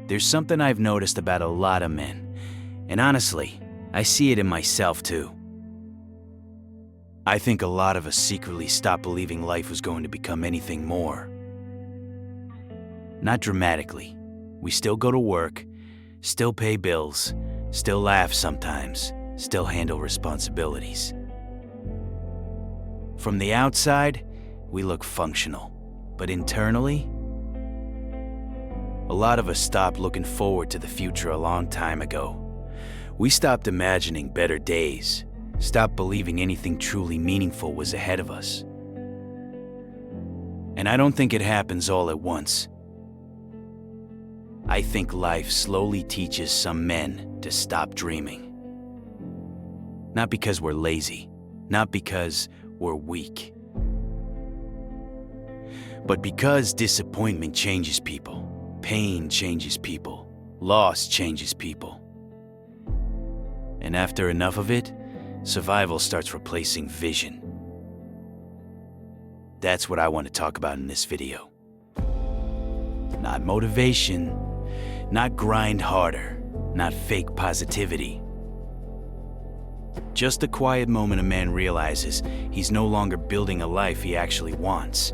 There's something I've noticed about a lot of men, and honestly, I see it in myself too. I think a lot of us secretly stopped believing life was going to become anything more. Not dramatically. We still go to work, still pay bills, still laugh sometimes, still handle responsibilities. From the outside, we look functional, but internally, a lot of us stopped looking forward to the future a long time ago. We stopped imagining better days, stopped believing anything truly meaningful was ahead of us. And I don't think it happens all at once. I think life slowly teaches some men to stop dreaming. Not because we're lazy, not because we're weak, but because disappointment changes people, pain changes people, loss changes people. And after enough of it, survival starts replacing vision. That's what I want to talk about in this video. Not motivation, not grind harder, not fake positivity. Just a quiet moment a man realizes he's no longer building a life he actually wants.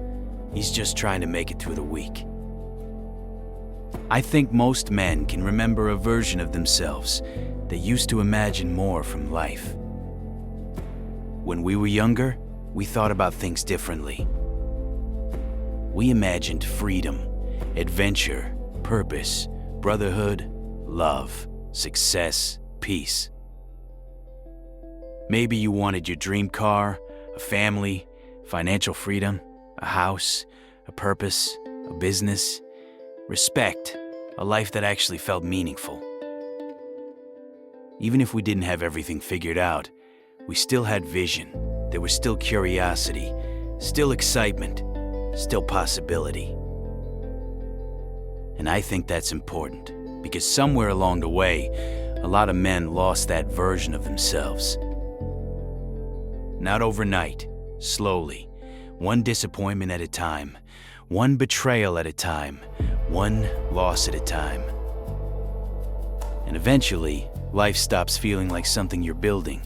He's just trying to make it through the week. I think most men can remember a version of themselves that used to imagine more from life. When we were younger, we thought about things differently. We imagined freedom, adventure, purpose, brotherhood, love, success, peace. Maybe you wanted your dream car, a family, financial freedom, a house, a purpose, a business, respect, a life that actually felt meaningful. Even if we didn't have everything figured out, we still had vision. There was still curiosity, still excitement, still possibility. And I think that's important, because somewhere along the way, a lot of men lost that version of themselves. Not overnight, slowly, one disappointment at a time, one betrayal at a time, one loss at a time. And eventually, life stops feeling like something you're building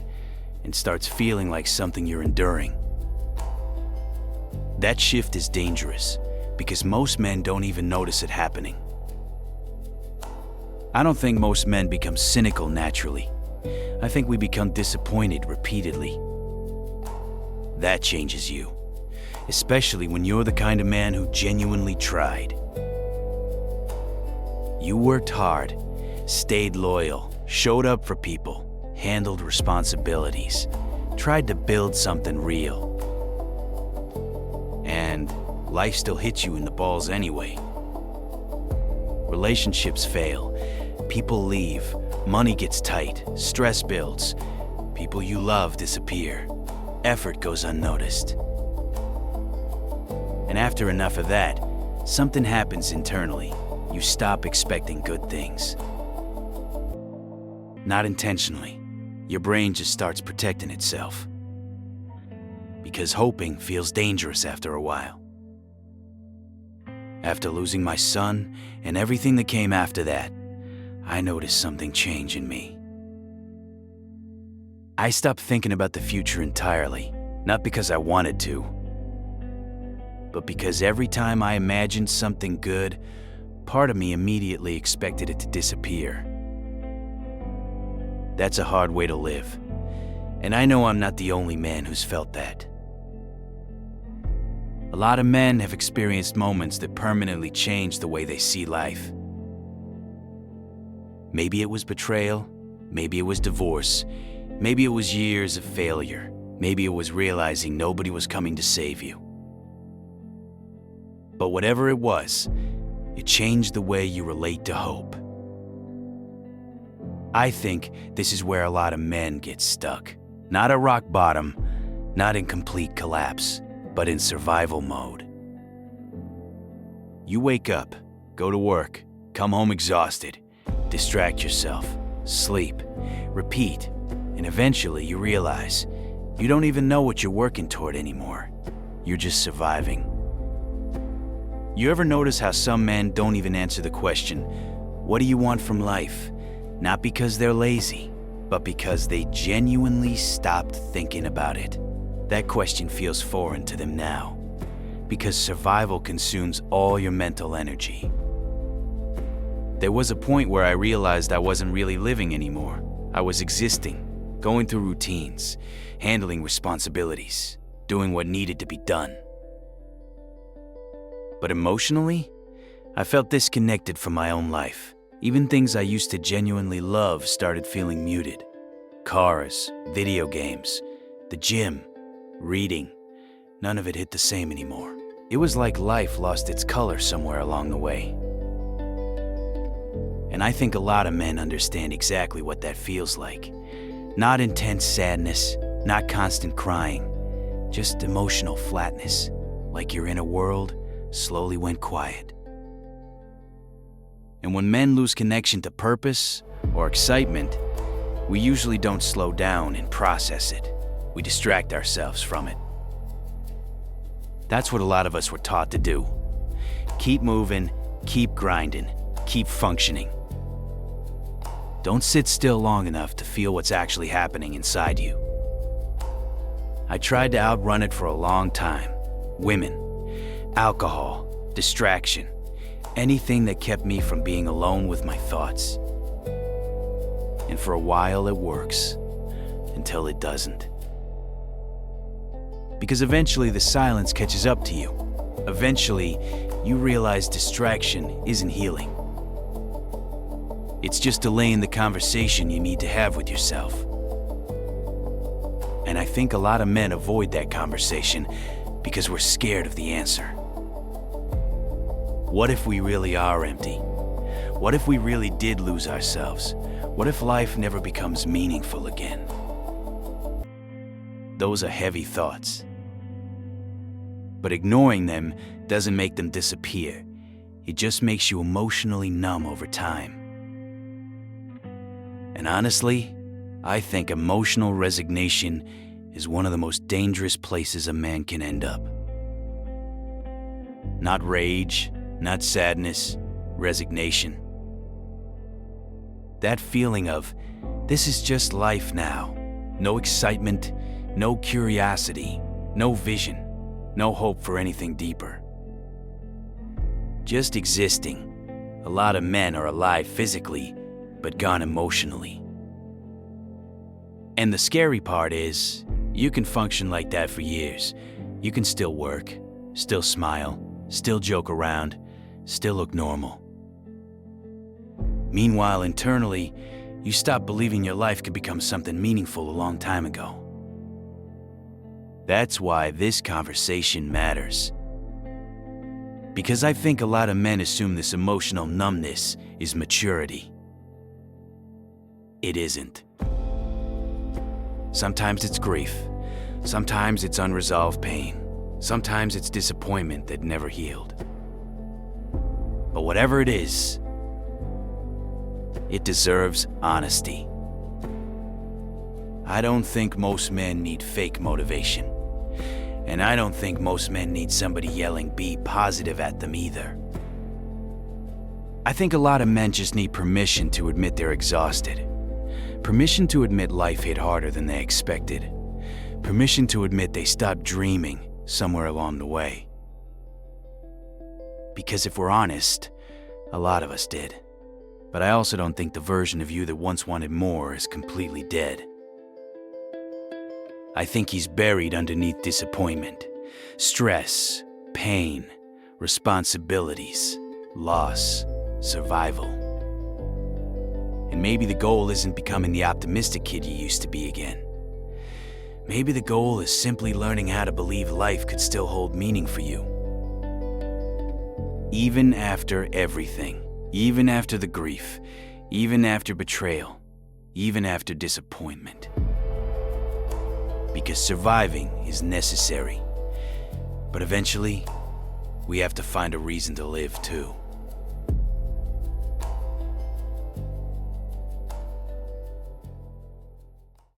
and starts feeling like something you're enduring. That shift is dangerous because most men don't even notice it happening. I don't think most men become cynical naturally. I think we become disappointed repeatedly. That changes you, especially when you're the kind of man who genuinely tried. You worked hard, stayed loyal, showed up for people, handled responsibilities, tried to build something real. And life still hits you in the balls anyway. Relationships fail, people leave, money gets tight, stress builds, people you love disappear, effort goes unnoticed. And after enough of that, something happens internally. You stop expecting good things. Not intentionally. Your brain just starts protecting itself. Because hoping feels dangerous after a while. After losing my son and everything that came after that, I noticed something change in me. I stopped thinking about the future entirely, not because I wanted to, but because every time I imagined something good, part of me immediately expected it to disappear. That's a hard way to live, and I know I'm not the only man who's felt that. A lot of men have experienced moments that permanently changed the way they see life. Maybe it was betrayal, maybe it was divorce, maybe it was years of failure, maybe it was realizing nobody was coming to save you. But whatever it was, it changed the way you relate to hope. I think this is where a lot of men get stuck. Not at rock bottom, not in complete collapse, but in survival mode. You wake up, go to work, come home exhausted, distract yourself, sleep, repeat, and eventually you realize you don't even know what you're working toward anymore. You're just surviving. You ever notice how some men don't even answer the question, What do you want from life? Not because they're lazy, but because they genuinely stopped thinking about it. That question feels foreign to them now, because survival consumes all your mental energy. There was a point where I realized I wasn't really living anymore. I was existing, going through routines, handling responsibilities, doing what needed to be done. But emotionally, I felt disconnected from my own life. Even things I used to genuinely love started feeling muted. Cars, video games, the gym, reading. None of it hit the same anymore. It was like life lost its color somewhere along the way. And I think a lot of men understand exactly what that feels like. Not intense sadness, not constant crying, just emotional flatness, like your inner world slowly went quiet. And when men lose connection to purpose or excitement, we usually don't slow down and process it. We distract ourselves from it. That's what a lot of us were taught to do. Keep moving, keep grinding, keep functioning. Don't sit still long enough to feel what's actually happening inside you. I tried to outrun it for a long time. Women, alcohol, distraction, anything that kept me from being alone with my thoughts. And for a while it works, until it doesn't. Because eventually the silence catches up to you. Eventually, you realize distraction isn't healing. It's just delaying the conversation you need to have with yourself. And I think a lot of men avoid that conversation because we're scared of the answer. What if we really are empty? What if we really did lose ourselves? What if life never becomes meaningful again? Those are heavy thoughts. But ignoring them doesn't make them disappear. It just makes you emotionally numb over time. And honestly, I think emotional resignation is one of the most dangerous places a man can end up. Not rage, not sadness, resignation. That feeling of, this is just life now. No excitement, no curiosity, no vision, no hope for anything deeper. Just existing. A lot of men are alive physically, but gone emotionally. And the scary part is, you can function like that for years. You can still work, still smile, still joke around, still look normal. Meanwhile, internally, you stop believing your life could become something meaningful a long time ago. That's why this conversation matters. Because I think a lot of men assume this emotional numbness is maturity. It isn't. Sometimes it's grief. Sometimes it's unresolved pain. Sometimes it's disappointment that never healed. But whatever it is, it deserves honesty. I don't think most men need fake motivation. And I don't think most men need somebody yelling "be positive" at them either. I think a lot of men just need permission to admit they're exhausted. Permission to admit life hit harder than they expected. Permission to admit they stopped dreaming somewhere along the way. Because if we're honest, a lot of us did. But I also don't think the version of you that once wanted more is completely dead. I think he's buried underneath disappointment, stress, pain, responsibilities, loss, survival. And maybe the goal isn't becoming the optimistic kid you used to be again. Maybe the goal is simply learning how to believe life could still hold meaning for you. Even after everything, even after the grief, even after betrayal, even after disappointment. Because surviving is necessary. But eventually, we have to find a reason to live too.